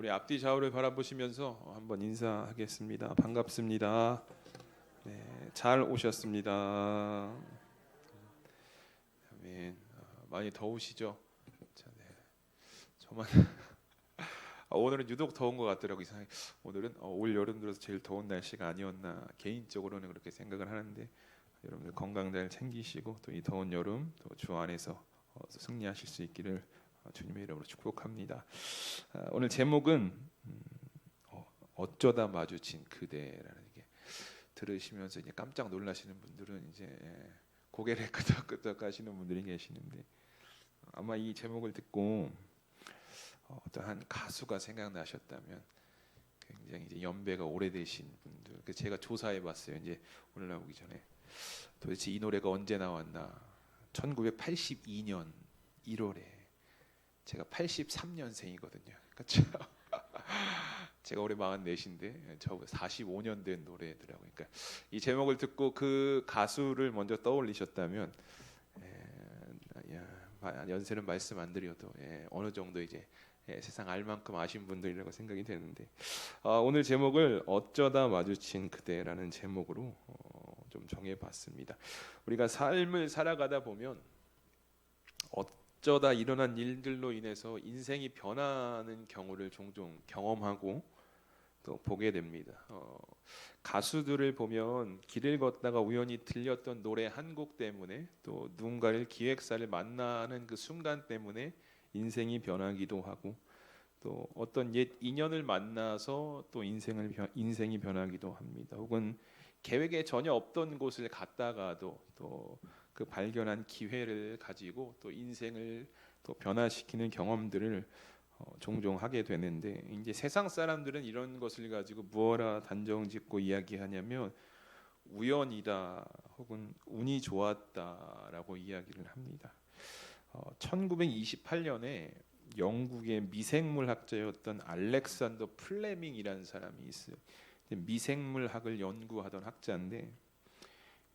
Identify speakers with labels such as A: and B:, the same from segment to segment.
A: 우리 앞뒤 좌우를 바라보시면서 한번 인사하겠습니다. 반갑습니다. 네, 잘 오셨습니다. 아멘. 많이 더우시죠? 자, 네. 저만 오늘은 유독 더운 것 같더라고요. 이상하게 오늘은 올 여름 들어서 제일 더운 날씨가 아니었나 개인적으로는 그렇게 생각을 하는데, 여러분들 건강 잘 챙기시고 또 이 더운 여름 또 주 안에서 승리하실 수 있기를 주님의 이름으로 축복합니다. 오늘 제목은 어쩌다 마주친 그대라는, 게 들으시면서 이제 깜짝 놀라시는 분들은 이제 고개를 끄덕끄덕 하시는 분들이 계시는데, 아마 이 제목을 듣고 어떠한 가수가 생각나셨다면 굉장히 이제 연배가 오래되신 분들, 제가 조사해봤어요. 이제 오늘 나오기 전에 도대체 이 노래가 언제 나왔나. 1982년 1월에 제가 83년생이거든요. 그렇죠? 제가 올해 44인데 저 45년 된 노래더라고요. 그러니까 이 제목을 듣고 그 가수를 먼저 떠올리셨다면, 연세는 말씀 안 드려도 어느 정도 이제 세상 알 만큼 아신 분들이라고 생각이 되는데, 오늘 제목을 어쩌다 마주친 그대라는 제목으로 좀 정해봤습니다. 우리가 삶을 살아가다 보면 어쩌다 일어난 일들로 인해서 인생이 변하는 경우를 종종 경험하고 또 보게 됩니다. 가수들을 보면 길을 걷다가 우연히 들렸던 노래 한 곡 때문에, 또 누군가를 기획사를 만나는 그 순간 때문에 인생이 변하기도 하고, 또 어떤 옛 인연을 만나서 또 인생이 변하기도 합니다. 혹은 계획에 전혀 없던 곳을 갔다가도 또 그 발견한 기회를 가지고 또 인생을 또 변화시키는 경험들을 종종 하게 되는데, 이제 세상 사람들은 이런 것을 가지고 무엇라 단정짓고 이야기하냐면 우연이다 혹은 운이 좋았다라고 이야기를 합니다. 1928년에 영국의 미생물 학자였던 알렉산더 플레밍이라는 사람이 있어요. 미생물학을 연구하던 학자인데,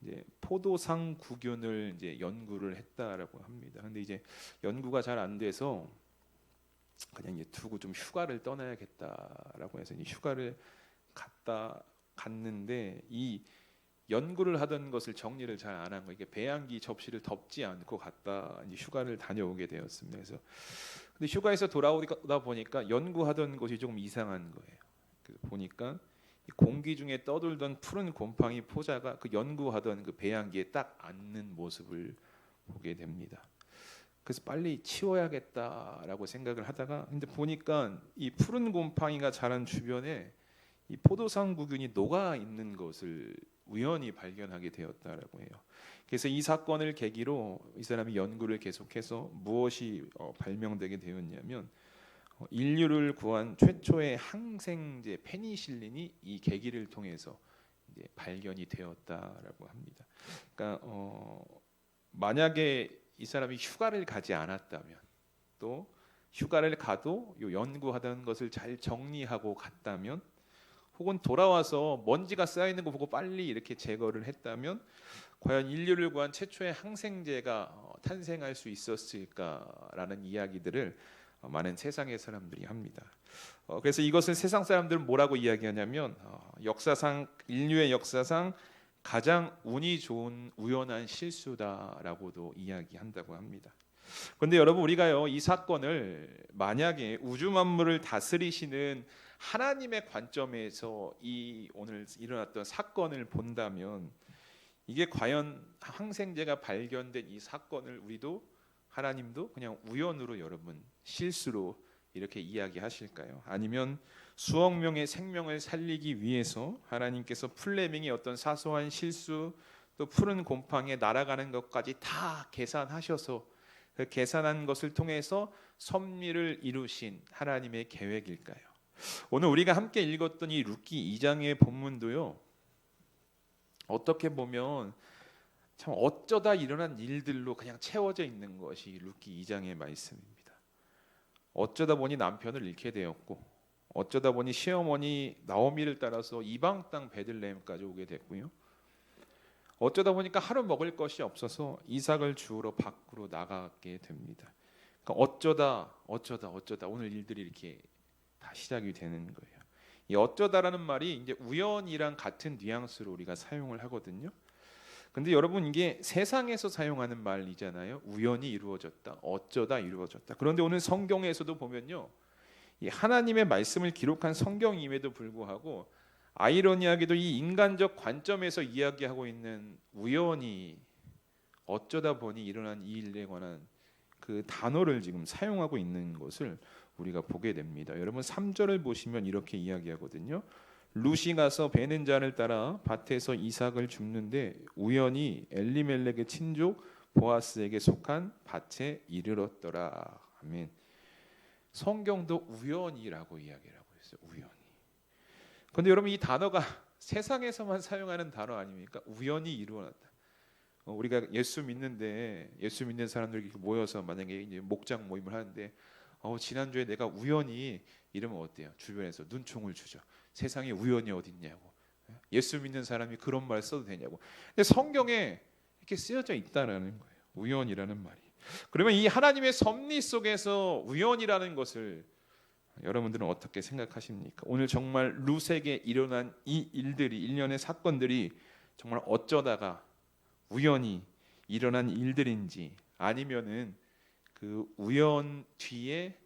A: 이제 포도상 구균을 이제 연구를 했다라고 합니다. 근데 이제 연구가 잘 안 돼서 그냥 이제 두고 좀 휴가를 떠나야겠다라고 해서 이제 휴가를 갔는데, 이 연구를 하던 것을 정리를 잘 안 한 거, 이게 배양기 접시를 덮지 않고 갔다 이제 휴가를 다녀오게 되었습니다. 그래서 근데 휴가에서 돌아오다 보니까 연구하던 것이 조금 이상한 거예요. 그래서 보니까 공기 중에 떠돌던 푸른 곰팡이 포자가 그 연구하던 그 배양기에 딱 앉는 모습을 보게 됩니다. 그래서 빨리 치워야겠다라고 생각을 하다가, 근데 보니까 이 푸른 곰팡이가 자란 주변에 이 포도상구균이 녹아 있는 것을 우연히 발견하게 되었다라고 해요. 그래서 이 사건을 계기로 이 사람이 연구를 계속해서 무엇이 발명되게 되었냐면, 인류를 구한 최초의 항생제 페니실린이 이 계기를 통해서 이제 발견이 되었다라고 합니다. 그러니까 만약에 이 사람이 휴가를 가지 않았다면, 또 휴가를 가도 요 연구하던 것을 잘 정리하고 갔다면, 혹은 돌아와서 먼지가 쌓여 있는 거 보고 빨리 이렇게 제거를 했다면, 과연 인류를 구한 최초의 항생제가 탄생할 수 있었을까라는 이야기들을 많은 세상의 사람들이 합니다. 그래서 이것을 세상 사람들은 뭐라고 이야기하냐면, 인류의 역사상 가장 운이 좋은 우연한 실수다라고도 이야기한다고 합니다. 그런데 여러분, 우리가요 이 사건을 만약에 우주 만물을 다스리시는 하나님의 관점에서 이 오늘 일어났던 사건을 본다면, 이게 과연 항생제가 발견된 이 사건을 하나님도 그냥 우연으로, 여러분 실수로 이렇게 이야기하실까요? 아니면 수억 명의 생명을 살리기 위해서 하나님께서 플레밍의 어떤 사소한 실수, 또 푸른 곰팡이에 날아가는 것까지 다 계산하셔서 그 계산한 것을 통해서 섭리를 이루신 하나님의 계획일까요? 오늘 우리가 함께 읽었던 이 룻기 2장의 본문도요, 어떻게 보면 참 어쩌다 일어난 일들로 그냥 채워져 있는 것이 룻기 2장의 말씀입니다. 어쩌다 보니 남편을 잃게 되었고, 어쩌다 보니 시어머니 나오미를 따라서 이방 땅 베들레헴까지 오게 됐고요. 어쩌다 보니까 하루 먹을 것이 없어서 이삭을 주우러 밖으로 나가게 됩니다. 그러니까 어쩌다 오늘 일들이 이렇게 다 시작이 되는 거예요. 이 어쩌다라는 말이 이제 우연이랑 같은 뉘앙스로 우리가 사용을 하거든요. 근데 여러분 이게 세상에서 사용하는 말이잖아요. 우연히 이루어졌다, 어쩌다 이루어졌다. 그런데 오늘 성경에서도 보면요, 이 하나님의 말씀을 기록한 성경임에도 불구하고 아이러니하게도 이 인간적 관점에서 이야기하고 있는 우연히 어쩌다 보니 일어난 이 일에 관한 그 단어를 지금 사용하고 있는 것을 우리가 보게 됩니다. 여러분 3절을 보시면 이렇게 이야기하거든요. 룻이 가서 베는 잔을 따라 밭에서 이삭을 줍는데 우연히 엘리멜렉의 친족 보아스에게 속한 밭에 이르렀더라. 아멘. 성경도 우연이라고 이야기를 하고 있어요. 우연히. 그런데 여러분 이 단어가 세상에서만 사용하는 단어 아닙니까? 우연히 이루어졌다. 우리가 예수 믿는데 예수 믿는 사람들이 모여서 만약에 이제 목장 모임을 하는데 지난주에 내가 우연히 이러면 어때요? 주변에서 눈총을 주죠. 세상에 우연이 어딨냐고. 예수 믿는 사람이 그런 말 써도 되냐고. 근데 성경에 이렇게 쓰여져 있다라는 거예요. 우연이라는 말이. 그러면 이 하나님의 섭리 속에서 우연이라는 것을 여러분들은 어떻게 생각하십니까? 오늘 정말 룻에게 일어난 이 일들이 일련의 사건들이 정말 어쩌다가 우연히 일어난 일들인지 아니면은 그 우연 뒤에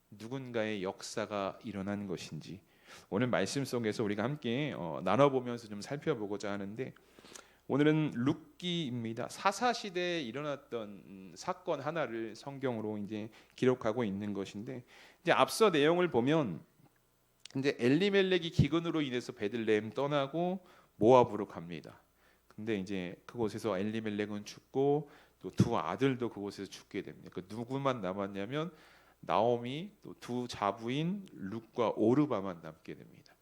A: 누군가의 역사가 일어난 것인지 오늘 말씀 속에서 우리가 함께 나눠보면서 좀 살펴보고자 하는데 오늘은 룻기입니다. 사사 시대에 일어났던 사건 하나를 성경으로 이제 기록하고 있는 것인데 이제 앞서 내용을 보면 이제 엘리멜렉이 기근으로 인해서 베들레헴 떠나고 모압으로 갑니다. 근데 이제 그곳에서 엘리멜렉은 죽고 또 두 아들도 그곳에서 죽게 됩니다. 그 누구만 남았냐면 나오미 또 두 자부인 룻과 오르바만 남게 됩니다.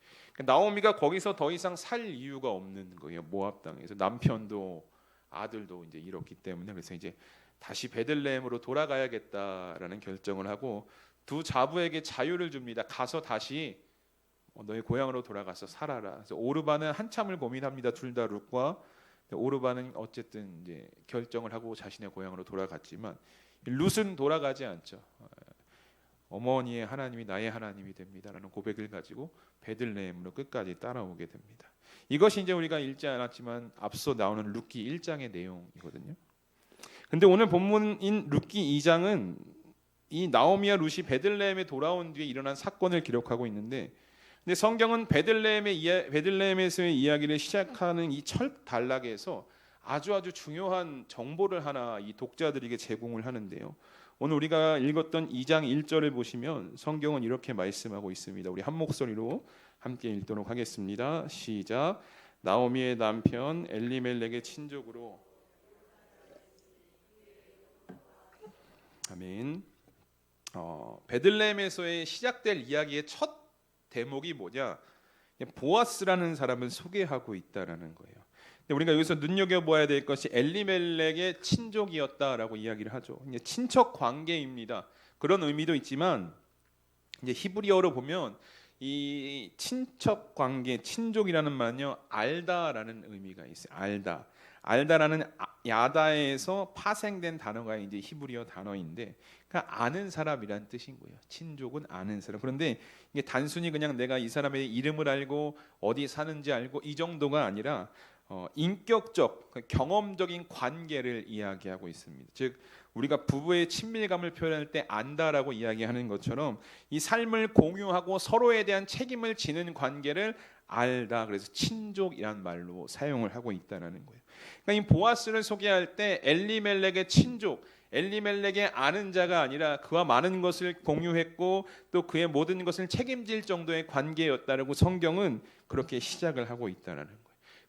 A: 나오미가 거기서 더 이상 살 이유가 없는 거예요. 모압 땅에서 남편도 아들도 이제 잃었기 때문에 그래서 이제 다시 베들레헴으로 돌아가야겠다라는 결정을 하고 두 자부에게 자유를 줍니다. 가서 다시 너희 고향으로 돌아가서 살아라. 그래서 오르바는 한참을 고민합니다. 둘 다 룻과 오르바는 어쨌든 이제 결정을 하고 자신의 고향으로 돌아갔지만 룻은 돌아가지 않죠. 어머니의 하나님이 나의 하나님이 됩니다라는 고백을 가지고 베들레헴으로 끝까지 따라오게 됩니다. 이것이 이제 우리가 읽지 않았지만 앞서 나오는 룻기 1장의 내용이거든요. 근데 오늘 본문인 룻기 2장은 이 나오미와 룻이 베들레헴에 돌아온 뒤에 일어난 사건을 기록하고 있는데 근데 성경은 베들레헴에서의 이야기를 시작하는 이 첫 단락에서 아주 중요한 정보를 하나 이 독자들에게 제공을 하는데요. 오늘 우리가 읽었던 2장 1절을 보시면 성경은 이렇게 말씀하고 있습니다. 우리 한 목소리로 함께 읽도록 하겠습니다. 시작. 나오미의 남편 엘리멜렉의 친족으로 아멘. 베들레헴에서의 시작될 이야기의 첫 대목이 뭐냐? 보아스라는 사람을 소개하고 있다라는 거예요. 근데 우리가 여기서 눈여겨봐야 될 것이 엘리멜렉의 친족이었다라고 이야기를 하죠. 이제 친척 관계입니다. 그런 의미도 있지만 이제 히브리어로 보면 이 친척 관계, 친족이라는 말은요 알다라는 의미가 있어요. 알다라는 야다에서 파생된 단어가 이제 히브리어 단어인데 그러니까 아는 사람이란 뜻인 거예요. 친족은 아는 사람. 그런데 이게 단순히 그냥 내가 이 사람의 이름을 알고 어디 사는지 알고 이 정도가 아니라 인격적, 경험적인 관계를 이야기하고 있습니다. 즉 우리가 부부의 친밀감을 표현할 때 안다라고 이야기하는 것처럼 이 삶을 공유하고 서로에 대한 책임을 지는 관계를 알다. 그래서 친족이란 말로 사용을 하고 있다는 거예요. 그러니까 이 보아스를 소개할 때 엘리멜렉의 친족, 엘리멜렉의 아는 자가 아니라 그와 많은 것을 공유했고 또 그의 모든 것을 책임질 정도의 관계였다라고 성경은 그렇게 시작을 하고 있다는 거예요.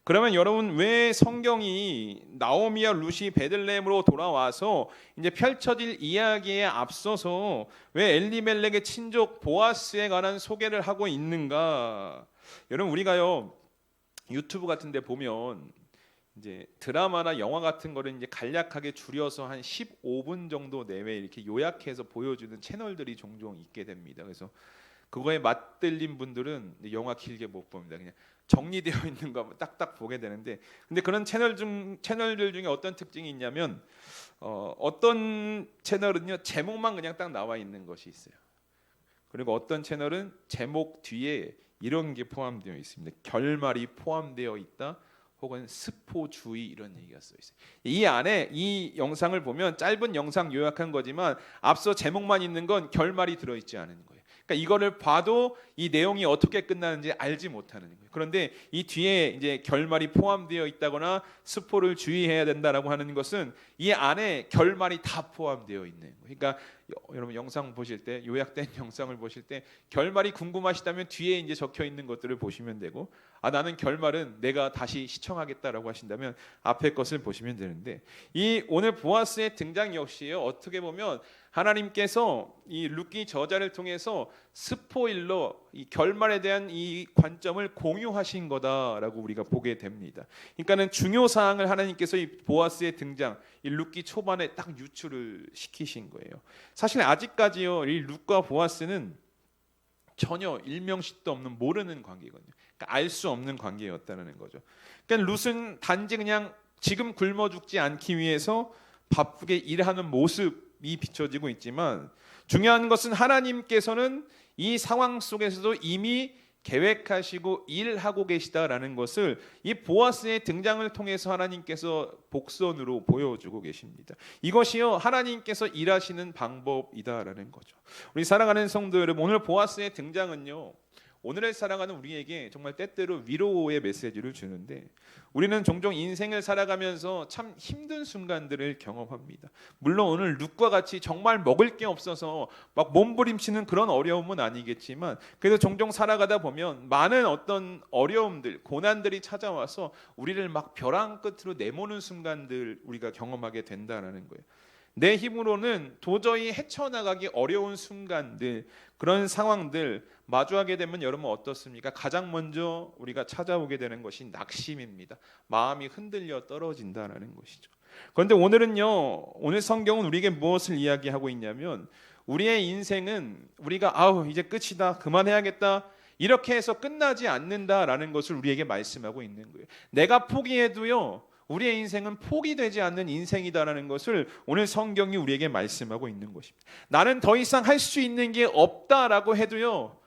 A: 그러면 여러분 왜 성경이 나오미와 룻이 베들레헴으로 돌아와서 이제 펼쳐질 이야기에 앞서서 왜 엘리멜렉의 친족 보아스에 관한 소개를 하고 있는가? 여러분 우리가요 유튜브 같은 데 보면 이제 드라마나 영화 같은 거를 이제 간략하게 줄여서 한 15분 정도 내외 이렇게 요약해서 보여주는 채널들이 종종 있게 됩니다. 그래서 그거에 맞들린 분들은 영화 길게 못 봅니다. 그냥 정리되어 있는 거 딱딱 보게 되는데, 근데 그런 채널들 중에 어떤 특징이 있냐면 어떤 채널은요 제목만 그냥 딱 나와 있는 것이 있어요. 그리고 어떤 채널은 제목 뒤에 이런 게 포함되어 있습니다. 결말이 포함되어 있다. 혹은 스포주의 이런 얘기가 써 있어요. 이 안에 이 영상을 보면 짧은 영상 요약한 거지만 앞서 제목만 있는 건 결말이 들어있지 않은 거예요. 그러니까 이거를 봐도 이 내용이 어떻게 끝나는지 알지 못하는 거예요. 그런데 이 뒤에 이제 결말이 포함되어 있다거나 스포를 주의해야 된다라고 하는 것은 이 안에 결말이 다 포함되어 있는 거예요. 그러니까 여러분 영상 보실 때 요약된 영상을 보실 때 결말이 궁금하시다면 뒤에 이제 적혀 있는 것들을 보시면 되고 나는 결말은 내가 다시 시청하겠다라고 하신다면 앞에 것을 보시면 되는데 이 오늘 보아스의 등장 역시요 어떻게 보면 하나님께서 이 룻기 저자를 통해서 스포일러 이 결말에 대한 이 관점을 공유하신 거다라고 우리가 보게 됩니다. 그러니까는 중요 사항을 하나님께서 이 보아스의 등장 이 룻기 초반에 딱 유출을 시키신 거예요. 사실 아직까지요 이 룻과 보아스는 전혀 일명식도 없는 모르는 관계거든요. 그러니까 알 수 없는 관계였다는 거죠. 그러니까 룻은 단지 그냥 지금 굶어 죽지 않기 위해서 바쁘게 일하는 모습이 비춰지고 있지만 중요한 것은 하나님께서는 이 상황 속에서도 이미 계획하시고 일하고 계시다라는 것을 이 보아스의 등장을 통해서 하나님께서 복선으로 보여주고 계십니다. 이것이요 하나님께서 일하시는 방법이다라는 거죠. 우리 사랑하는 성도 여러분, 오늘 보아스의 등장은요 오늘을 살아가는 우리에게 정말 때때로 위로의 메시지를 주는데 우리는 종종 인생을 살아가면서 참 힘든 순간들을 경험합니다. 물론 오늘 룻과 같이 정말 먹을 게 없어서 막 몸부림치는 그런 어려움은 아니겠지만 그래도 종종 살아가다 보면 많은 어떤 어려움들, 고난들이 찾아와서 우리를 막 벼랑 끝으로 내모는 순간들 우리가 경험하게 된다는 거예요. 내 힘으로는 도저히 헤쳐나가기 어려운 순간들, 그런 상황들 마주하게 되면 여러분 어떻습니까? 가장 먼저 우리가 찾아오게 되는 것이 낙심입니다. 마음이 흔들려 떨어진다는 것이죠. 그런데 오늘은요, 오늘 성경은 우리에게 무엇을 이야기하고 있냐면 우리의 인생은 우리가 이제 끝이다, 그만해야겠다 이렇게 해서 끝나지 않는다라는 것을 우리에게 말씀하고 있는 거예요. 내가 포기해도요 우리의 인생은 포기되지 않는 인생이다라는 것을 오늘 성경이 우리에게 말씀하고 있는 것입니다. 나는 더 이상 할 수 있는 게 없다라고 해도요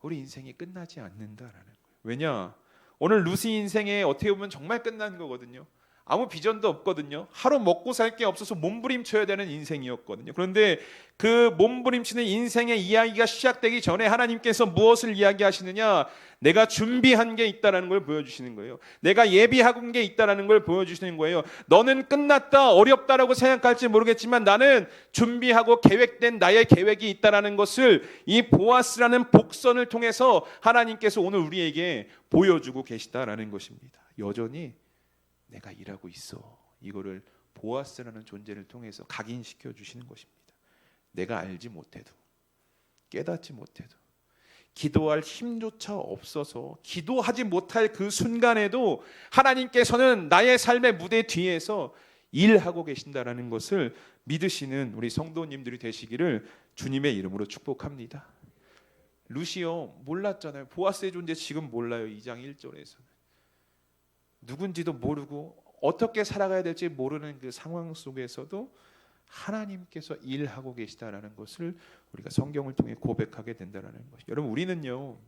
A: 우리 인생이 끝나지 않는다라는 거예요. 왜냐? 오늘 루시 인생에 어떻게 보면 정말 끝난 거거든요. 아무 비전도 없거든요. 하루 먹고 살 게 없어서 몸부림쳐야 되는 인생이었거든요. 그런데 그 몸부림치는 인생의 이야기가 시작되기 전에 하나님께서 무엇을 이야기하시느냐? 내가 준비한 게 있다는 걸 보여주시는 거예요. 내가 예비한 게 있다는 걸 보여주시는 거예요. 너는 끝났다, 어렵다라고 생각할지 모르겠지만 나는 준비하고 계획된 나의 계획이 있다는 것을 이 보아스라는 복선을 통해서 하나님께서 오늘 우리에게 보여주고 계시다라는 것입니다. 여전히 내가 일하고 있어. 이거를 보아스라는 존재를 통해서 각인시켜 주시는 것입니다. 내가 알지 못해도, 깨닫지 못해도, 기도할 힘조차 없어서 기도하지 못할 그 순간에도 하나님께서는 나의 삶의 무대 뒤에서 일하고 계신다라는 것을 믿으시는 우리 성도님들이 되시기를 주님의 이름으로 축복합니다. 루시오 몰랐잖아요. 보아스의 존재 지금 몰라요. 2장 1절에서는. 누군지도 모르고 어떻게 살아가야 될지 모르는 그 상황 속에서도 하나님께서 일하고 계시다라는 것을 우리가 성경을 통해 고백하게 된다는 것이. 여러분 우리는요,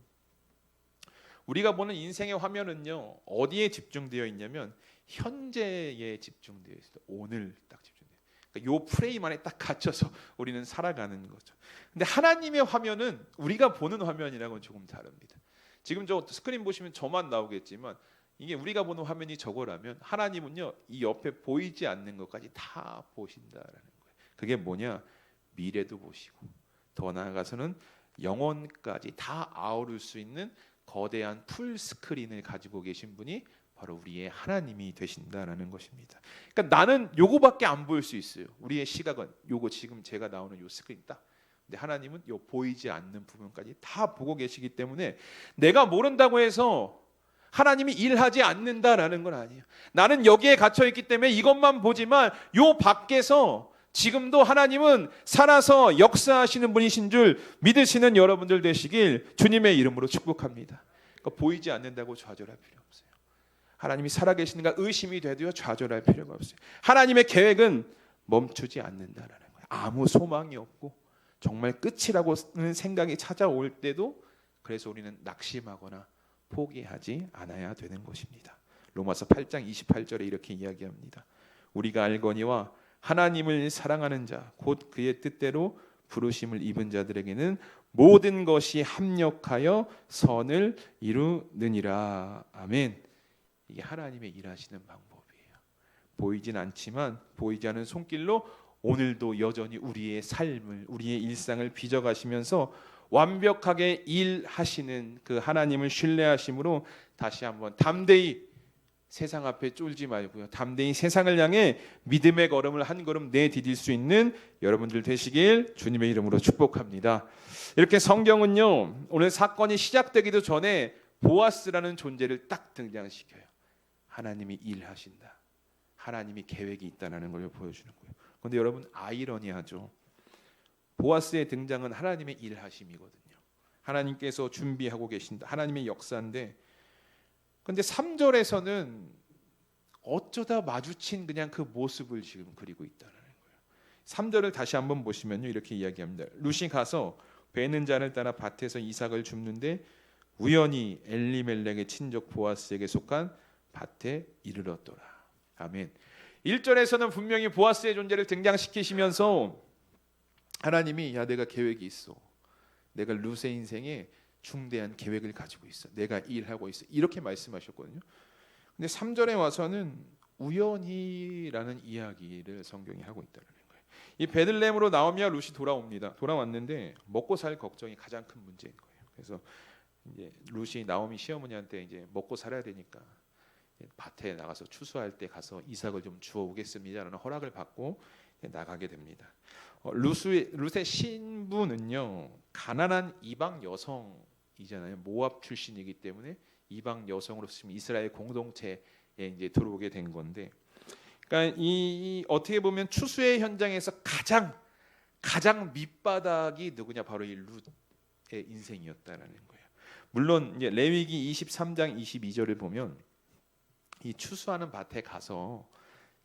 A: 우리가 보는 인생의 화면은요 어디에 집중되어 있냐면 현재에 집중되어 있어요. 오늘 딱 집중돼요. 그러니까 요 프레임 안에 딱 갇혀서 우리는 살아가는 거죠. 근데 하나님의 화면은 우리가 보는 화면이랑은 조금 다릅니다. 지금 저 스크린 보시면 저만 나오겠지만 이게 우리가 보는 화면이 저거라면 하나님은요 이 옆에 보이지 않는 것까지 다 보신다라는 거예요. 그게 뭐냐? 미래도 보시고 더 나아가서는 영혼까지 다 아우를 수 있는 거대한 풀 스크린을 가지고 계신 분이 바로 우리의 하나님이 되신다라는 것입니다. 그러니까 나는 요거밖에 안 보일 수 있어요. 우리의 시각은 요거 지금 제가 나오는 요 스크린 딱. 근데 하나님은 요 보이지 않는 부분까지 다 보고 계시기 때문에 내가 모른다고 해서 하나님이 일하지 않는다라는 건 아니에요. 나는 여기에 갇혀 있기 때문에 이것만 보지만 요 밖에서 지금도 하나님은 살아서 역사하시는 분이신 줄 믿으시는 여러분들 되시길 주님의 이름으로 축복합니다. 그러니까 보이지 않는다고 좌절할 필요 없어요. 하나님이 살아계시는가 의심이 돼도요 좌절할 필요가 없어요. 하나님의 계획은 멈추지 않는다라는 거예요. 아무 소망이 없고 정말 끝이라고는 생각이 찾아올 때도 그래서 우리는 낙심하거나 포기하지 않아야 되는 것입니다. 로마서 8장 28절에 이렇게 이야기합니다. 우리가 알거니와 하나님을 사랑하는 자 곧 그의 뜻대로 부르심을 입은 자들에게는 모든 것이 합력하여 선을 이루느니라. 아멘. 이게 하나님의 일하시는 방법이에요. 보이진 않지만 보이지 않은 손길로 오늘도 여전히 우리의 삶을, 우리의 일상을 빚어가시면서 완벽하게 일하시는 그 하나님을 신뢰하심으로 다시 한번 담대히 세상 앞에 쫄지 말고요, 담대히 세상을 향해 믿음의 걸음을 한 걸음 내디딜 수 있는 여러분들 되시길 주님의 이름으로 축복합니다. 이렇게 성경은요, 오늘 사건이 시작되기도 전에 보아스라는 존재를 딱 등장시켜요. 하나님이 일하신다, 하나님이 계획이 있다는 걸 보여주는 거예요. 그런데 여러분, 아이러니하죠. 보아스의 등장은 하나님의 일하심이거든요. 하나님께서 준비하고 계신다, 하나님의 역사인데, 그런데 3절에서는 어쩌다 마주친 그냥 그 모습을 지금 그리고 있다는 거예요. 3절을 다시 한번 보시면요, 이렇게 이야기합니다. 룻이 가서 베는 잔을 따라 밭에서 이삭을 줍는데 우연히 엘리멜렉의 친족 보아스에게 속한 밭에 이르렀더라. 아멘. 1절에서는 분명히 보아스의 존재를 등장시키시면서 하나님이, 야, 내가 계획이 있어, 내가 룻의 인생에 중대한 계획을 가지고 있어, 내가 일하고 있어, 이렇게 말씀하셨거든요. 근데 3절에 와서는 우연히라는 이야기를 성경이 하고 있다는 거예요. 이 베들레헴으로 나오며 룻이 돌아옵니다. 돌아왔는데 먹고 살 걱정이 가장 큰 문제인 거예요. 그래서 이제 룻이 나오미 시어머니한테 이제 먹고 살아야 되니까 밭에 나가서 추수할 때 가서 이삭을 좀 주워 오겠습니다라는 허락을 받고 나가게 됩니다. 룻의 신부는요, 가난한 이방 여성이잖아요. 모압 출신이기 때문에 이방 여성으로 지금 이스라엘 공동체에 이제 들어오게 된 건데, 그러니까 이 어떻게 보면 추수의 현장에서 가장 밑바닥이 누구냐, 바로 이 룻의 인생이었다라는 거예요. 물론 이제 레위기 23장 22절을 보면 이 추수하는 밭에 가서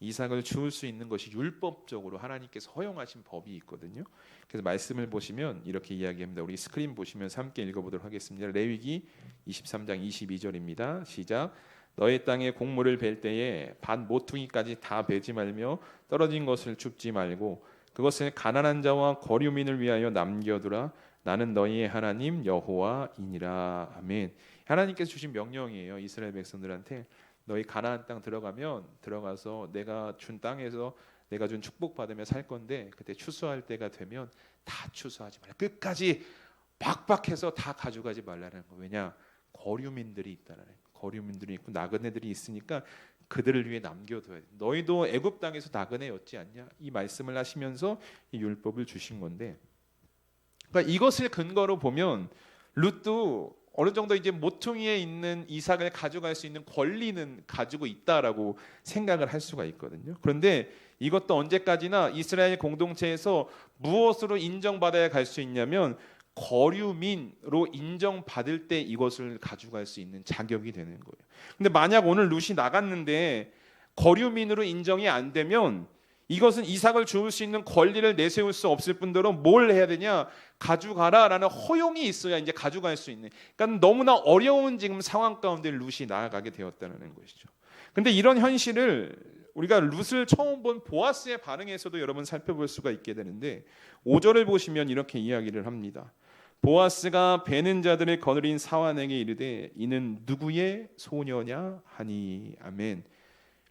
A: 이삭을 주울 수 있는 것이 율법적으로 하나님께서 허용하신 법이 있거든요. 그래서 말씀을 보시면 이렇게 이야기합니다. 우리 스크린 보시면서 함께 읽어보도록 하겠습니다. 레위기 23장 22절입니다. 시작. 너의 땅에 곡물을 벨 때에 밭 모퉁이까지 다 베지 말며 떨어진 것을 줍지 말고 그것을 가난한 자와 거류민을 위하여 남겨두라. 나는 너희의 하나님 여호와이니라. 아멘. 하나님께서 주신 명령이에요. 이스라엘 백성들한테 너희 가나안 땅 들어가서 내가 준 땅에서 내가 준 축복 받으며 살 건데 그때 추수할 때가 되면 다 추수하지 말라. 끝까지 박박해서 다 가져가지 말라는 거. 왜냐? 거류민들이 있다는 거예요. 거류민들이 있고 나그네들이 있으니까 그들을 위해 남겨둬야 돼. 너희도 애굽 땅에서 나그네였지 않냐? 이 말씀을 하시면서 이 율법을 주신 건데, 그러니까 이것을 근거로 보면 룻도 어느 정도 이제 모퉁이에 있는 이삭을 가져갈 수 있는 권리는 가지고 있다라고 생각을 할 수가 있거든요. 그런데 이것도 언제까지나 이스라엘 공동체에서 무엇으로 인정받아야 갈 수 있냐면 거류민으로 인정받을 때 이것을 가져갈 수 있는 자격이 되는 거예요. 근데 만약 오늘 룻이 나갔는데 거류민으로 인정이 안 되면 이것은 이삭을 주울 수 있는 권리를 내세울 수 없을 뿐더러 뭘 해야 되냐? 가져가라라는 허용이 있어야 이제 가져갈 수 있는. 그러니까 너무나 어려운 지금 상황 가운데 룻이 나아가게 되었다는 것이죠. 근데 이런 현실을 우리가 룻을 처음 본 보아스의 반응에서도 여러분 살펴볼 수가 있게 되는데 5절을 보시면 이렇게 이야기를 합니다. 보아스가 베는 자들을 거느린 사환에게 이르되 이는 누구의 소녀냐 하니. 아멘.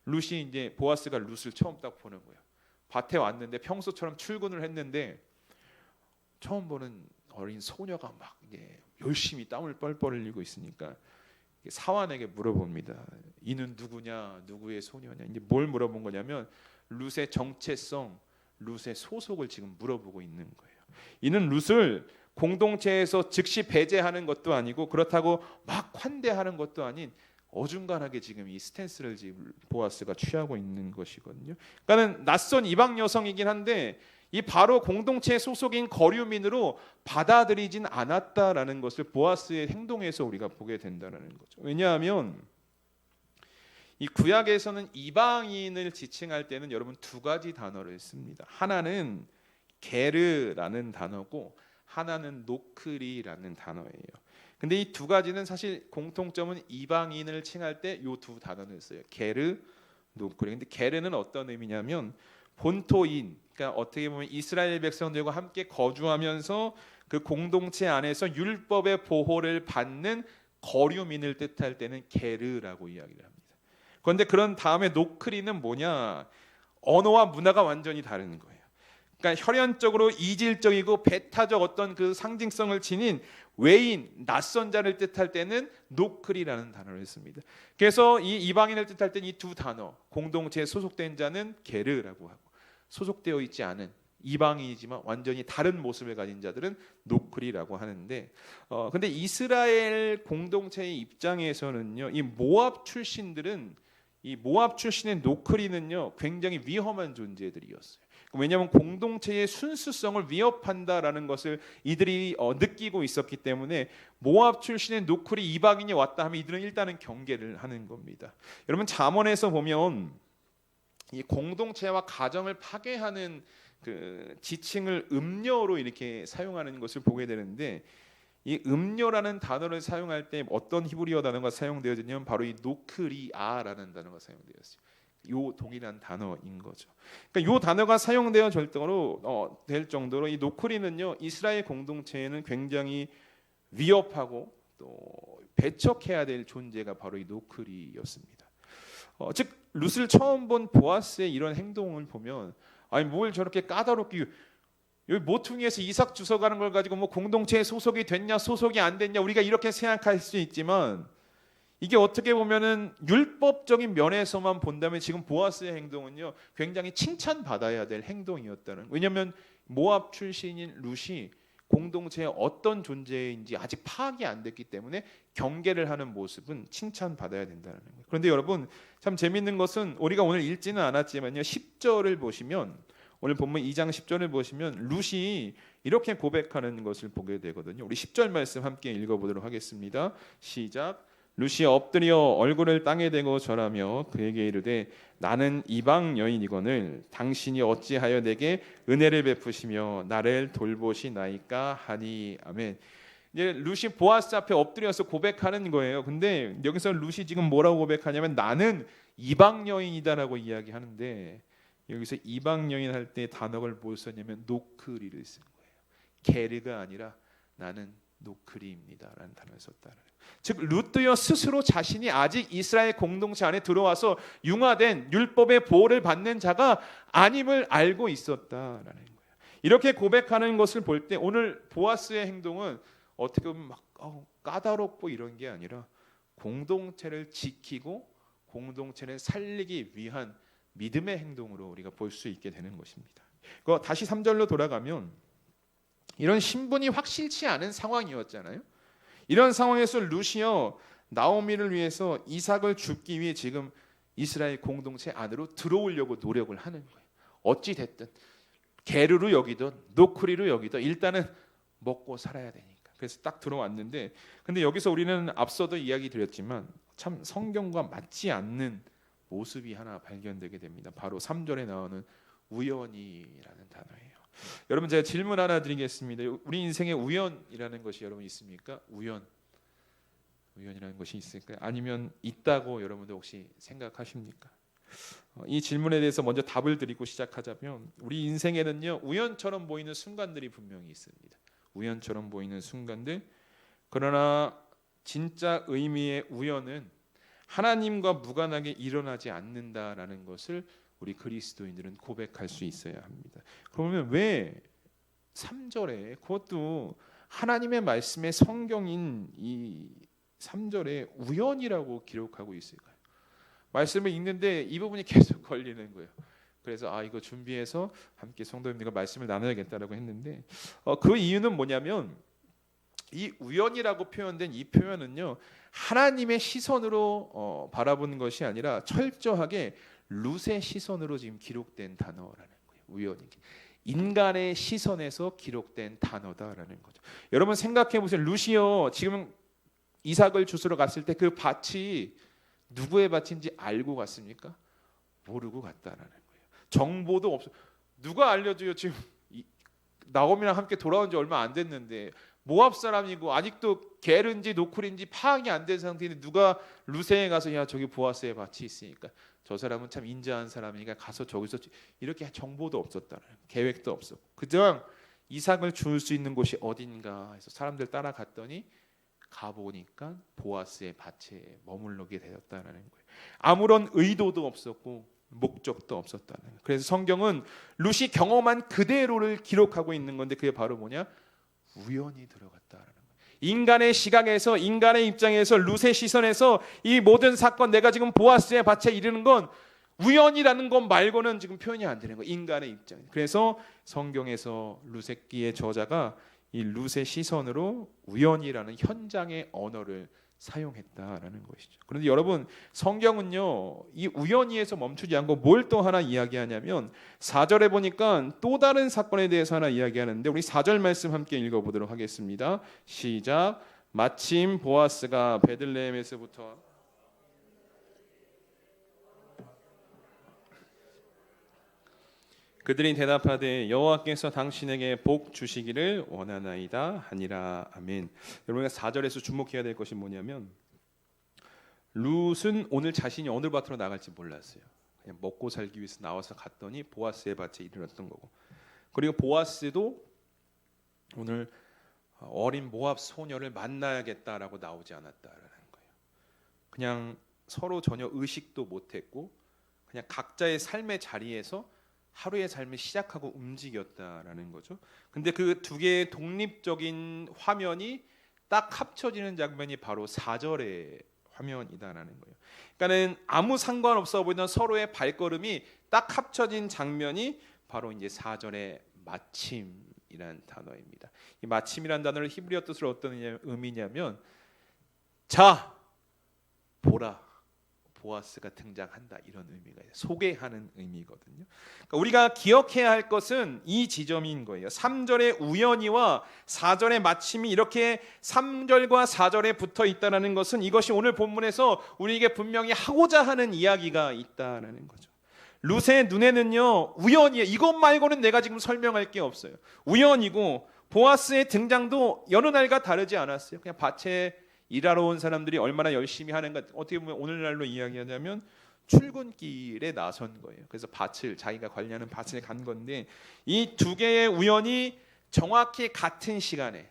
A: 룻이 이제 보아스가 룻을 처음 딱 보는 거예요. 밭에 왔는데 평소처럼 출근을 했는데 처음 보는 어린 소녀가 막 이게 열심히 땀을 뻘뻘 흘리고 있으니까 사환에게 물어봅니다. 이는 누구냐, 누구의 소녀냐. 이제 뭘 물어본 거냐면 룻의 정체성, 룻의 소속을 지금 물어보고 있는 거예요. 이는 룻을 공동체에서 즉시 배제하는 것도 아니고 그렇다고 막 환대하는 것도 아닌 어중간하게 지금 이 스탠스를 지금 보아스가 취하고 있는 것이거든요. 그러니까는 낯선 이방 여성이긴 한데 이 바로 공동체 소속인 거류민으로 받아들이진 않았다라는 것을 보아스의 행동에서 우리가 보게 된다는 거죠. 왜냐하면 이 구약에서는 이방인을 지칭할 때는 여러분 두 가지 단어를 씁니다. 하나는 게르라는 단어고 하나는 노크리라는 단어예요. 근데 이 두 가지는 사실 공통점은 이방인을 칭할 때 이 두 단어를 써요. 게르, 노크리. 근데 게르는 어떤 의미냐면 본토인, 그러니까 어떻게 보면 이스라엘 백성들과 함께 거주하면서 그 공동체 안에서 율법의 보호를 받는 거류민을 뜻할 때는 게르라고 이야기를 합니다. 그런데 그런 다음에 노크리는 뭐냐? 언어와 문화가 완전히 다른 거예요. 그러니까 혈연적으로 이질적이고 배타적 어떤 그 상징성을 지닌 외인, 낯선 자를 뜻할 때는 노크리라는 단어를 씁니다. 그래서 이 이방인을 뜻할 때는 이 두 단어, 공동체에 소속된 자는 게르라고 하고 소속되어 있지 않은 이방인이지만 완전히 다른 모습을 가진 자들은 노크리라고 하는데, 근데 이스라엘 공동체의 입장에서는요, 이 모압 출신들은 이 모압 출신의 노크리는요 굉장히 위험한 존재들이었어요. 왜냐하면 공동체의 순수성을 위협한다라는 것을 이들이 느끼고 있었기 때문에 모압 출신의 노크리 이방인이 왔다 하면 이들은 일단은 경계를 하는 겁니다. 여러분 잠언에서 보면 이 공동체와 가정을 파괴하는 그 지칭을 음녀로 이렇게 사용하는 것을 보게 되는데, 이 음녀라는 단어를 사용할 때 어떤 히브리어 단어가 사용되어지냐면 바로 이 노크리아라는 단어가 사용되었어요. 요 동일한 단어인 거죠. 그러니까 요 단어가 사용되어 될 정도로 이 노크리는요 이스라엘 공동체에는 굉장히 위협하고 또 배척해야 될 존재가 바로 이 노크리였습니다. 즉 룻을 처음 본 보아스의 이런 행동을 보면 아니 뭘 저렇게 까다롭게 여기 모퉁이에서 이삭 주워가는 걸 가지고 뭐 공동체에 소속이 됐냐 소속이 안 됐냐 우리가 이렇게 생각할 수 있지만, 이게 어떻게 보면은 율법적인 면에서만 본다면 지금 보아스의 행동은요 굉장히 칭찬받아야 될 행동이었다는. 왜냐하면 모압 출신인 룻이 공동체의 어떤 존재인지 아직 파악이 안 됐기 때문에 경계를 하는 모습은 칭찬받아야 된다는 거예요. 그런데 여러분 참 재밌는 것은 우리가 오늘 읽지는 않았지만요 10절을 보시면, 오늘 본문 2장 10절을 보시면 룻이 이렇게 고백하는 것을 보게 되거든요. 우리 10절 말씀 함께 읽어보도록 하겠습니다. 시작. 룻이 엎드려 얼굴을 땅에 대고 절하며 그에게 이르되 나는 이방 여인이거늘 당신이 어찌하여 내게 은혜를 베푸시며 나를 돌보시나이까 하니. 아멘. 이제 룻이 보아스 앞에 엎드려서 고백하는 거예요. 근데 여기서 룻이 지금 뭐라고 고백하냐면 나는 이방 여인이다라고 이야기하는데, 여기서 이방 여인 할 때 단어를 뭘 썼냐면 노크리를 쓴 거예요. 게르가 아니라 나는 노크리입니다라는 단어를 썼다는 거예요. 즉 룻도요 스스로 자신이 아직 이스라엘 공동체 안에 들어와서 융화된 율법의 보호를 받는 자가 아님을 알고 있었다라는 거예요. 이렇게 고백하는 것을 볼 때 오늘 보아스의 행동은 어떻게 보면 막 까다롭고 이런 게 아니라 공동체를 지키고 공동체를 살리기 위한 믿음의 행동으로 우리가 볼 수 있게 되는 것입니다. 다시 3절로 돌아가면 이런 신분이 확실치 않은 상황이었잖아요. 이런 상황에서 룻이요 나오미를 위해서 이삭을 줍기 위해 지금 이스라엘 공동체 안으로 들어오려고 노력을 하는 거예요. 어찌 됐든 게르로 여기든 노크리로 여기든 일단은 먹고 살아야 되니까. 그래서 딱 들어왔는데, 근데 여기서 우리는 앞서도 이야기 드렸지만 참 성경과 맞지 않는 모습이 하나 발견되게 됩니다. 바로 3절에 나오는 우연이라는 단어예요. 여러분 제가 질문 하나 드리겠습니다. 우리 인생에 우연이라는 것이 여러분 있습니까? 우연이라는 것이 있을까요? 아니면 있다고 여러분들 혹시 생각하십니까? 이 질문에 대해서 먼저 답을 드리고 시작하자면, 우리 인생에는요 우연처럼 보이는 순간들이 분명히 있습니다. 우연처럼 보이는 순간들. 그러나 진짜 의미의 우연은 하나님과 무관하게 일어나지 않는다라는 것을 우리 그리스도인들은 고백할 수 있어야 합니다. 그러면 왜 3절에 그것도 하나님의 말씀의 성경인 이 3절에 우연이라고 기록하고 있을까요? 말씀을 읽는데 이 부분이 계속 걸리는 거예요. 그래서 이거 준비해서 함께 성도님들과 말씀을 나눠야겠다라고 했는데, 그 이유는 뭐냐면 이 우연이라고 표현된 이 표현은요 하나님의 시선으로 바라보는 것이 아니라 철저하게 룻의 시선으로 지금 기록된 단어라는 거예요. 우연이 인간의 시선에서 기록된 단어다라는 거죠. 여러분 생각해 보세요. 룻이요 지금 이삭을 주스러 갔을 때 그 밭이 누구의 밭인지 알고 갔습니까? 모르고 갔다라는 거예요. 정보도 없어. 누가 알려줘요? 지금 나오미랑 함께 돌아온 지 얼마 안 됐는데 모압 사람이고 아직도 게르인지 노쿨인지 파악이 안 된 상태인데 누가 루세에 가서 야 저기 보아스의 밭이 있으니까 저 사람은 참 인자한 사람이니까 가서 저기서 이렇게 정보도 없었다는 계획도 없었고 그냥 이삭을 줄 수 있는 곳이 어딘가 해서 사람들 따라갔더니 가보니까 보아스의 밭에 머물르게 되었다는 거예요. 아무런 의도도 없었고 목적도 없었다는 거예요. 그래서 성경은 룻이 경험한 그대로를 기록하고 있는 건데 그게 바로 뭐냐? 우연히 들어갔다라는 거예요. 인간의 시각에서 인간의 입장에서 룻의 시선에서 이 모든 사건 내가 지금 보아스의 밭에 이르는 건 우연이라는 것 말고는 지금 표현이 안 되는 거예요. 인간의 입장. 그래서 성경에서 룻의 저자가 이 룻의 시선으로 우연이라는 현장의 언어를 사용했다라는 것이죠. 그런데 여러분 성경은요 이 우연히에서 멈추지 않고 뭘 또 하나 이야기하냐면 4절에 보니까 또 다른 사건에 대해서 하나 이야기하는데 우리 4절 말씀 함께 읽어보도록 하겠습니다. 시작. 마침 보아스가 베들레헴에서부터 그들이 대답하되 여호와께서 당신에게 복 주시기를 원하나이다 하니라. 아멘. 여러분가 4절에서 주목해야 될 것이 뭐냐면 룻은 오늘 자신이 어느 밭으로 나갈지 몰랐어요. 그냥 먹고 살기 위해서 나와서 갔더니 보아스의 밭에 이르렀던 거고 그리고 보아스도 오늘 어린 모압 소녀를 만나야겠다라고 나오지 않았다라는 거예요. 그냥 서로 전혀 의식도 못했고 그냥 각자의 삶의 자리에서 하루의 삶을 시작하고 움직였다라는 거죠. 근데 그 두 개의 독립적인 화면이 딱 합쳐지는 장면이 바로 4절의 화면이다라는 거예요. 그러니까는 아무 상관없어 보이던 서로의 발걸음이 딱 합쳐진 장면이 바로 이제 4절의 마침이라는 단어입니다. 이 마침이라는 단어를 히브리어 뜻으로 어떤 의미냐면 자 보라 보아스가 등장한다 이런 의미가 있어요. 소개하는 의미거든요. 그러니까 우리가 기억해야 할 것은 이 지점인 거예요. 3절의 우연히와 4절의 마침이 이렇게 3절과 4절에 붙어 있다는 것은 이것이 오늘 본문에서 우리에게 분명히 하고자 하는 이야기가 있다는 거죠. 룻의 눈에는요 우연이에요. 이것 말고는 내가 지금 설명할 게 없어요. 우연이고 보아스의 등장도 여느 날과 다르지 않았어요. 그냥 밭에 일하러 온 사람들이 얼마나 열심히 하는가 어떻게 보면 오늘날로 이야기하자면 출근길에 나선 거예요. 그래서 밭을 자기가 관리하는 밭을 간 건데 이 두 개의 우연이 정확히 같은 시간에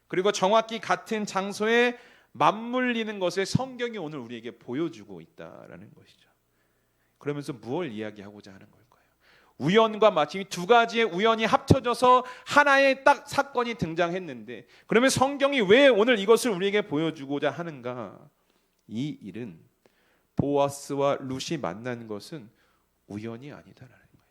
A: 그리고 정확히 같은 장소에 맞물리는 것을 성경이 오늘 우리에게 보여주고 있다라는 것이죠. 그러면서 무엇을 이야기하고자 하는 걸까요? 우연과 마침이 두 가지의 우연이 합쳐져서 하나의 딱 사건이 등장했는데 그러면 성경이 왜 오늘 이것을 우리에게 보여주고자 하는가? 이 일은 보아스와 룻이 만난 것은 우연이 아니다라는 거예요.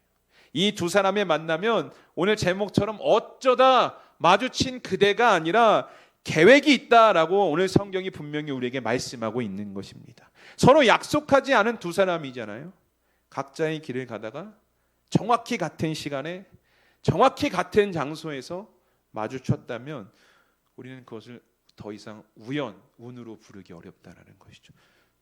A: 이 두 사람의 만나면 오늘 제목처럼 어쩌다 마주친 그대가 아니라 계획이 있다라고 오늘 성경이 분명히 우리에게 말씀하고 있는 것입니다. 서로 약속하지 않은 두 사람이잖아요. 각자의 길을 가다가 정확히 같은 시간에 정확히 같은 장소에서 마주쳤다면 우리는 그것을 더 이상 운으로 부르기 어렵다라는 것이죠.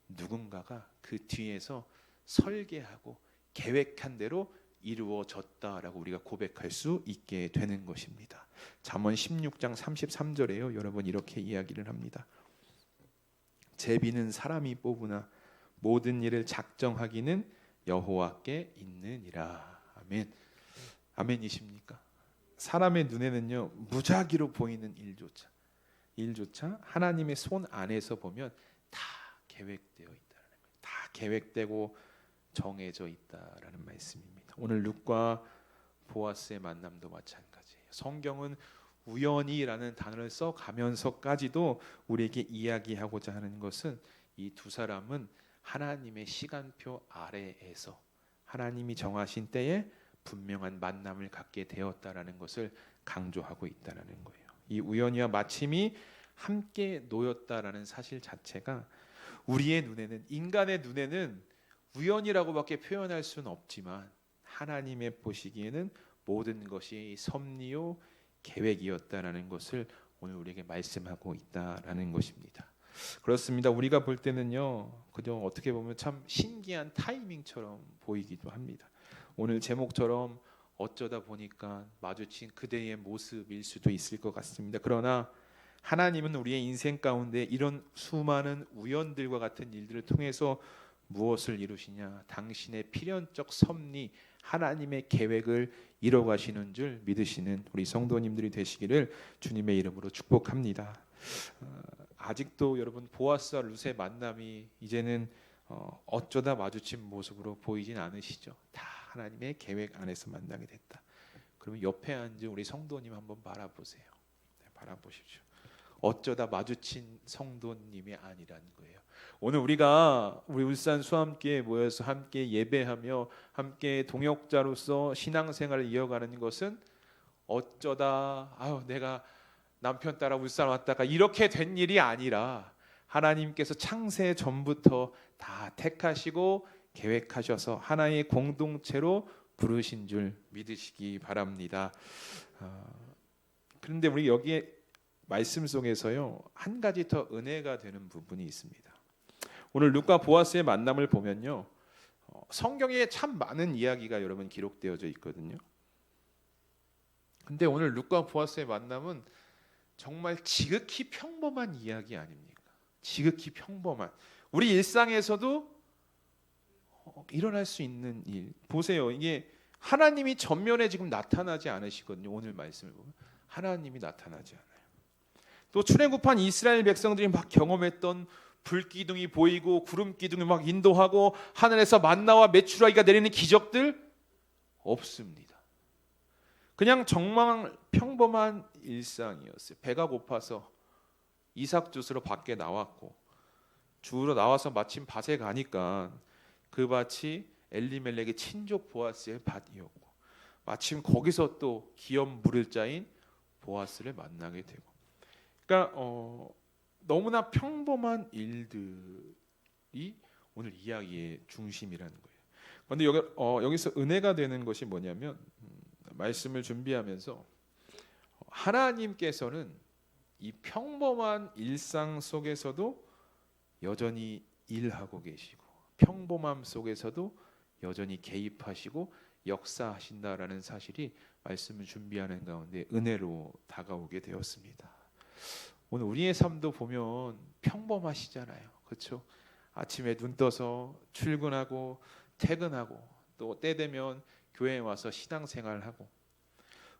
A: 누군가가 그 뒤에서 설계하고 계획한 대로 이루어졌다라고 우리가 고백할 수 있게 되는 것입니다. 잠언 16장 33절에요. 여러분 이렇게 이야기를 합니다. 제비는 사람이 뽑으나 모든 일을 작정하기는 여호와께 있느니라. 아멘. 아멘이십니까? 사람의 눈에는요 무작위로 보이는 일조차 하나님의 손 안에서 보면 다 계획되어 있다는 거예요. 다 계획되고 정해져 있다라는 말씀입니다. 오늘 룻과 보아스의 만남도 마찬가지예요. 성경은 우연히라는 단어를 써가면서까지도 우리에게 이야기하고자 하는 것은 이 두 사람은 하나님의 시간표 아래에서 하나님이 정하신 때에 분명한 만남을 갖게 되었다라는 것을 강조하고 있다는 거예요. 이 우연히와 마침이 함께 놓였다라는 사실 자체가 우리의 눈에는 인간의 눈에는 우연이라고밖에 표현할 수는 없지만 하나님의 보시기에는 모든 것이 섭리요 계획이었다라는 것을 오늘 우리에게 말씀하고 있다라는 것입니다. 그렇습니다. 우리가 볼 때는요 그저 어떻게 보면 참 신기한 타이밍처럼 보이기도 합니다. 오늘 제목처럼 어쩌다 보니까 마주친 그대의 모습일 수도 있을 것 같습니다. 그러나 하나님은 우리의 인생 가운데 이런 수많은 우연들과 같은 일들을 통해서 무엇을 이루시냐? 당신의 필연적 섭리, 하나님의 계획을 이뤄가시는 줄 믿으시는 우리 성도님들이 되시기를 주님의 이름으로 축복합니다. 아직도 여러분 보아스와 룻의 만남이 이제는 어쩌다 마주친 모습으로 보이진 않으시죠? 다 하나님의 계획 안에서 만나게 됐다. 그러면 옆에 앉은 우리 성도님 한번 바라보세요. 바라보십시오. 어쩌다 마주친 성도님이 아니라는 거예요. 오늘 우리가 우리 울산 수함교회에 모여서 함께 예배하며 함께 동역자로서 신앙생활을 이어가는 것은 어쩌다 내가 남편 따라 울산 왔다가 이렇게 된 일이 아니라 하나님께서 창세 전부터 다 택하시고 계획하셔서 하나의 공동체로 부르신 줄 믿으시기 바랍니다. 그런데 우리 여기에 말씀 속에서요 한 가지 더 은혜가 되는 부분이 있습니다. 오늘 룻과 보아스의 만남을 보면요 성경에 참 많은 이야기가 여러분 기록되어져 있거든요. 근데 오늘 룻과 보아스의 만남은 정말 지극히 평범한 이야기 아닙니까? 지극히 평범한 우리 일상에서도 일어날 수 있는 일 보세요. 이게 하나님이 전면에 지금 나타나지 않으시거든요. 오늘 말씀을 보면 하나님이 나타나지 않아요. 또 출애굽한 이스라엘 백성들이 막 경험했던 불기둥이 보이고 구름 기둥이 막 인도하고 하늘에서 만나와 메추라기가 내리는 기적들 없습니다. 그냥 정말 평범한 일상이었어요. 배가 고파서 이삭 줍으러 밖에 나왔고 주우러 나와서 마침 밭에 가니까 그 밭이 엘리멜렉의 친족 보아스의 밭이었고 마침 거기서 또 기업 물을 자인 보아스를 만나게 되고 그러니까 너무나 평범한 일들이 오늘 이야기의 중심이라는 거예요. 그런데 여기서 은혜가 되는 것이 뭐냐면 말씀을 준비하면서 하나님께서는 이 평범한 일상 속에서도 여전히 일하고 계시고 평범함 속에서도 여전히 개입하시고 역사하신다라는 사실이 말씀을 준비하는 가운데 은혜로 다가오게 되었습니다. 오늘 우리의 삶도 보면 평범하시잖아요. 그렇죠? 아침에 눈 떠서 출근하고 퇴근하고 또 때 되면 교회에 와서 신앙생활하고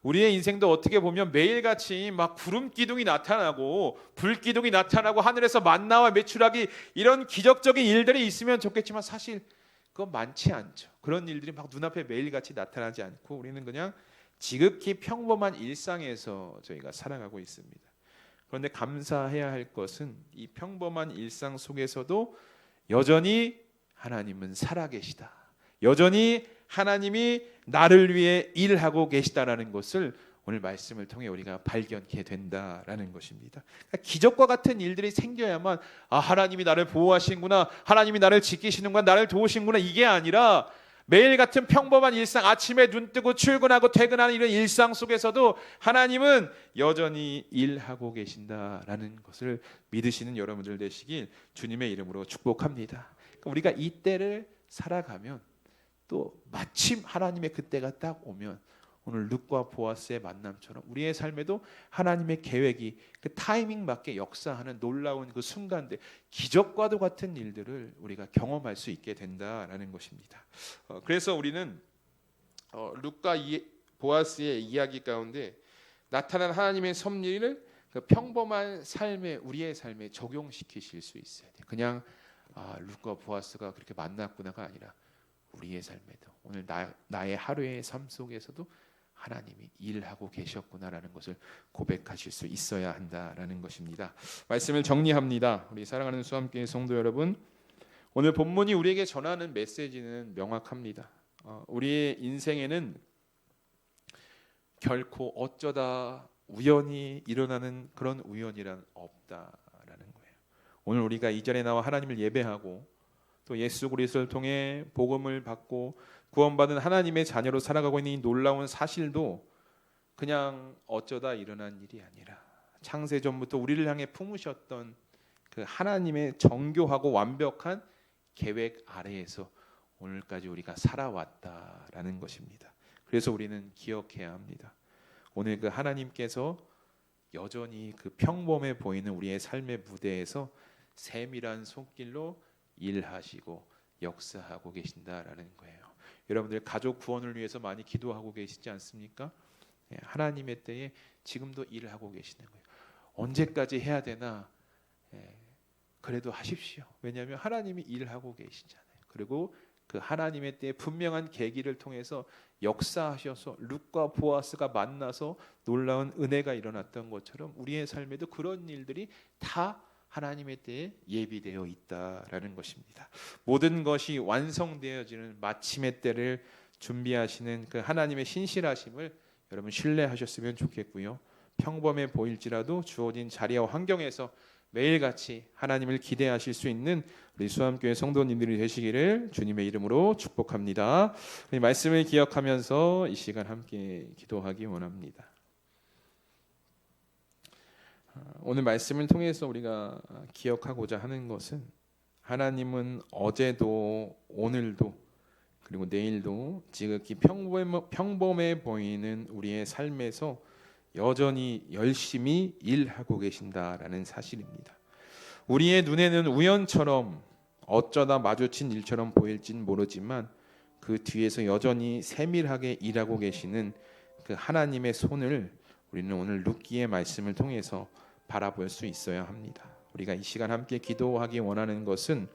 A: 우리의 인생도 어떻게 보면 매일같이 막 구름 기둥이 나타나고 불 기둥이 나타나고 하늘에서 만나와 메추라기 이런 기적적인 일들이 있으면 좋겠지만 사실 그건 많지 않죠. 그런 일들이 막 눈앞에 매일같이 나타나지 않고 우리는 그냥 지극히 평범한 일상에서 저희가 살아가고 있습니다. 그런데 감사해야 할 것은 이 평범한 일상 속에서도 여전히 하나님은 살아계시다. 여전히 하나님이 나를 위해 일하고 계시다라는 것을 오늘 말씀을 통해 우리가 발견하게 된다라는 것입니다. 그러니까 기적과 같은 일들이 생겨야만 하나님이 나를 보호하시는구나, 하나님이 나를 지키시는구나, 나를 도우시는구나 이게 아니라 매일 같은 평범한 일상 아침에 눈 뜨고 출근하고 퇴근하는 이런 일상 속에서도 하나님은 여전히 일하고 계신다라는 것을 믿으시는 여러분들 되시길 주님의 이름으로 축복합니다. 그러니까 우리가 이때를 살아가면 또 마침 하나님의 그때가 딱 오면 오늘 룻과 보아스의 만남처럼 우리의 삶에도 하나님의 계획이 그 타이밍 맞게 역사하는 놀라운 그 순간들 기적과도 같은 일들을 우리가 경험할 수 있게 된다라는 것입니다. 그래서 우리는 룻과 보아스의 이야기 가운데 나타난 하나님의 섭리를 그 평범한 삶에 우리의 삶에 적용시키실 수 있어야 돼요. 그냥 룻과 보아스가 그렇게 만났구나가 아니라 우리의 삶에도 오늘 나의 하루의 삶 속에서도 하나님이 일하고 계셨구나라는 것을 고백하실 수 있어야 한다라는 것입니다. 말씀을 정리합니다. 우리 사랑하는 수함교회 성도 여러분, 오늘 본문이 우리에게 전하는 메시지는 명확합니다. 우리의 인생에는 결코 어쩌다 우연히 일어나는 그런 우연이란 없다라는 거예요. 오늘 우리가 이 자리에 나와 하나님을 예배하고 또 예수 그리스도를 통해 복음을 받고 구원받은 하나님의 자녀로 살아가고 있는 이 놀라운 사실도 그냥 어쩌다 일어난 일이 아니라 창세 전부터 우리를 향해 품으셨던 그 하나님의 정교하고 완벽한 계획 아래에서 오늘까지 우리가 살아왔다라는 것입니다. 그래서 우리는 기억해야 합니다. 오늘 그 하나님께서 여전히 그 평범해 보이는 우리의 삶의 무대에서 세밀한 손길로 일하시고 역사하고 계신다라는 거예요. 여러분들 가족 구원을 위해서 많이 기도하고 계시지 않습니까? 하나님의 때에 지금도 일을 하고 계시는 거예요. 언제까지 해야 되나? 그래도 하십시오. 왜냐하면 하나님이 일을 하고 계시잖아요. 그리고 그 하나님의 때에 분명한 계기를 통해서 역사하셔서 룻과 보아스가 만나서 놀라운 은혜가 일어났던 것처럼 우리의 삶에도 그런 일들이 다 하나님의 때에 예비되어 있다라는 것입니다. 모든 것이 완성되어지는 마침의 때를 준비하시는 그 하나님의 신실하심을 여러분 신뢰하셨으면 좋겠고요. 평범해 보일지라도 주어진 자리와 환경에서 매일같이 하나님을 기대하실 수 있는 우리 수암교회 성도님들이 되시기를 주님의 이름으로 축복합니다. 이 말씀을 기억하면서 이 시간 함께 기도하기 원합니다. 오늘 말씀을 통해서 우리가 기억하고자 하는 것은 하나님은 어제도 오늘도 그리고 내일도 지극히 평범해 보이는 우리의 삶에서 여전히 열심히 일하고 계신다라는 사실입니다. 우리의 눈에는 우연처럼 어쩌다 마주친 일처럼 보일진 모르지만 그 뒤에서 여전히 세밀하게 일하고 계시는 그 하나님의 손을 우리는 오늘 룻기의 말씀을 통해서 바라볼 수 있어야 합니다. 우리가 이 시간 함께 기도하기 원하는 것은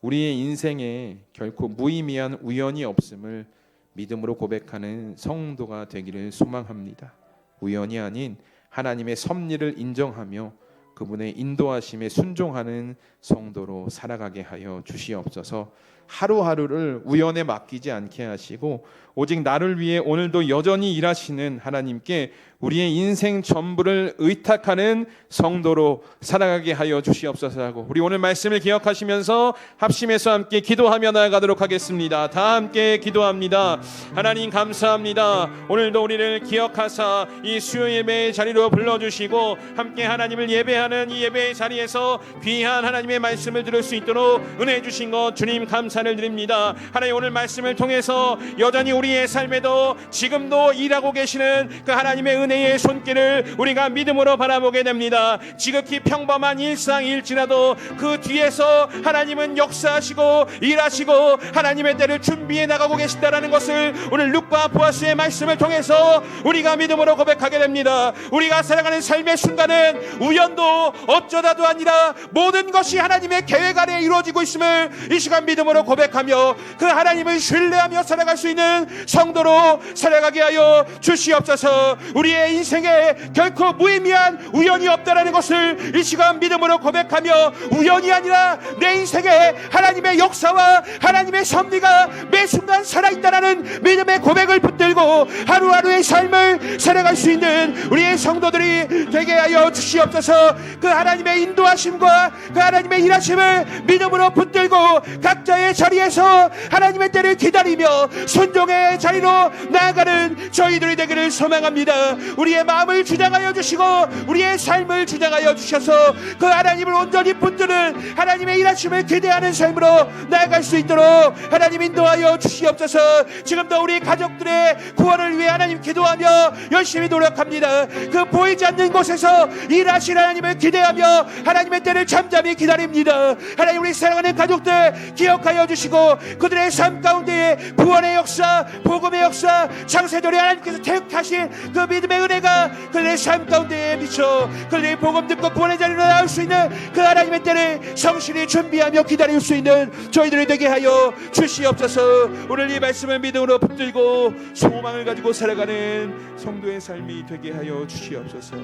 A: 우리의 인생에 결코 무의미한 우연이 없음을 믿음으로 고백하는 성도가 되기를 소망합니다. 우연이 아닌 하나님의 섭리를 인정하며 그분의 인도하심에 순종하는 성도로 살아가게 하여 주시옵소서. 하루하루를 우연에 맡기지 않게 하시고 오직 나를 위해 오늘도 여전히 일하시는 하나님께 우리의 인생 전부를 의탁하는 성도로 살아가게 하여 주시옵소서 하고 우리 오늘 말씀을 기억하시면서 합심해서 함께 기도하며 나아가도록 하겠습니다. 다 함께 기도합니다. 하나님 감사합니다. 오늘도 우리를 기억하사 이 수요 예배의 자리로 불러주시고 함께 하나님을 예배하는 이 예배의 자리에서 귀한 하나님의 말씀을 들을 수 있도록 은혜 주신 것 주님 감사를 드립니다. 하나님 오늘 말씀을 통해서 여전히 우리의 삶에도 지금도 일하고 계시는 그 하나님의 은혜의 손길을 우리가 믿음으로 바라보게 됩니다. 지극히 평범한 일상일지라도 그 뒤에서 하나님은 역사하시고 일하시고 하나님의 때를 준비해 나가고 계신다라는 것을 오늘 룻과 보아스의 말씀을 통해서 우리가 믿음으로 고백하게 됩니다. 우리가 살아가는 삶의 순간은 우연도 어쩌다도 아니라 모든 것이 하나님의 계획 아래 이루어지고 있음을 이 시간 믿음으로 고백하며 그 하나님을 신뢰하며 살아갈 수 있는 성도로 살아가게 하여 주시옵소서. 우리의 인생에 결코 무의미한 우연이 없다라는 것을 이 시간 믿음으로 고백하며 우연이 아니라 내 인생에 하나님의 역사와 하나님의 섭리가 매 순간 살아있다라는 믿음의 고백을 붙들고 하루하루의 삶을 살아갈 수 있는 우리의 성도들이 되게 하여 주시옵소서. 그 하나님의 인도하심과 그 하나님의 일하심을 믿음으로 붙들고 각자의 자리에서 하나님의 때를 기다리며 순종의 자리로 나아가는 저희들이 되기를 소망합니다. 우리의 마음을 주장하여 주시고 우리의 삶을 주장하여 주셔서 그 하나님을 온전히 붙드는 하나님의 일하심을 기대하는 삶으로 나아갈 수 있도록 하나님 인도하여 주시옵소서. 지금도 우리 가족들의 구원을 위해 하나님 기도하며 열심히 노력합니다. 그 보이지 않는 곳에서 일하신 하나님을 기대하며 하나님의 때를 잠잠히 기다립니다. 하나님 우리 사랑하는 가족들 기억하여 주시고 그들의 삶 가운데에 구원의 역사, 복음의 역사, 창세절에 하나님께서 택하신 그 믿음의 은혜가 그들의 삶 가운데에 미쳐 그들의 복음 듣고 구원의 자리로 나올 수 있는 그 하나님의 때를 성실히 준비하며 기다릴 수 있는 저희들이 되게 하여 주시옵소서. 오늘 이 말씀을 믿음으로 붙들고 소망을 가지고 살아가는 성도의 삶이 되게 하여 주시옵소서.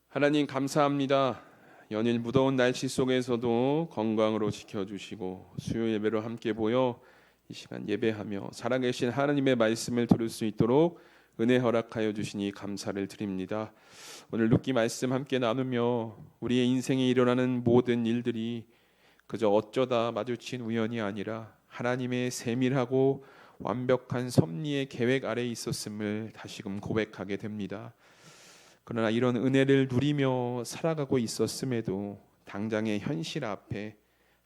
A: 하나님 감사합니다. 연일 무더운 날씨 속에서도 건강으로 지켜주시고 수요 예배로 함께 모여 이 시간 예배하며 살아계신 하나님의 말씀을 들을 수 있도록 은혜 허락하여 주시니 감사를 드립니다. 오늘 룻기 말씀 함께 나누며 우리의 인생에 일어나는 모든 일들이 그저 어쩌다 마주친 우연이 아니라 하나님의 세밀하고 완벽한 섭리의 계획 아래에 있었음을 다시금 고백하게 됩니다. 그러나 이런 은혜를 누리며 살아가고 있었음에도 당장의 현실 앞에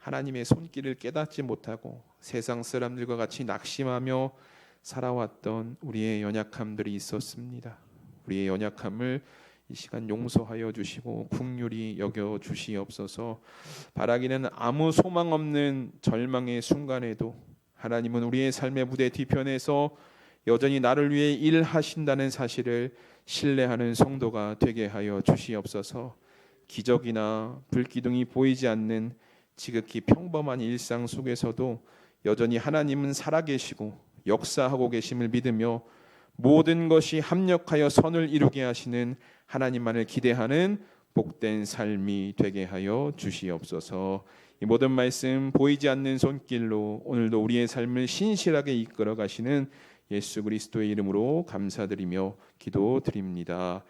A: 하나님의 손길을 깨닫지 못하고 세상 사람들과 같이 낙심하며 살아왔던 우리의 연약함들이 있었습니다. 우리의 연약함을 이 시간 용서하여 주시고 긍휼히 여겨 주시옵소서. 바라기는 아무 소망 없는 절망의 순간에도 하나님은 우리의 삶의 무대 뒤편에서 여전히 나를 위해 일하신다는 사실을 신뢰하는 성도가 되게 하여 주시옵소서. 기적이나 불기둥이 보이지 않는 지극히 평범한 일상 속에서도 여전히 하나님은 살아계시고 역사하고 계심을 믿으며 모든 것이 합력하여 선을 이루게 하시는 하나님만을 기대하는 복된 삶이 되게 하여 주시옵소서. 이 모든 말씀 보이지 않는 손길로 오늘도 우리의 삶을 신실하게 이끌어 가시는 예수 그리스도의 이름으로 감사드리며 기도드립니다.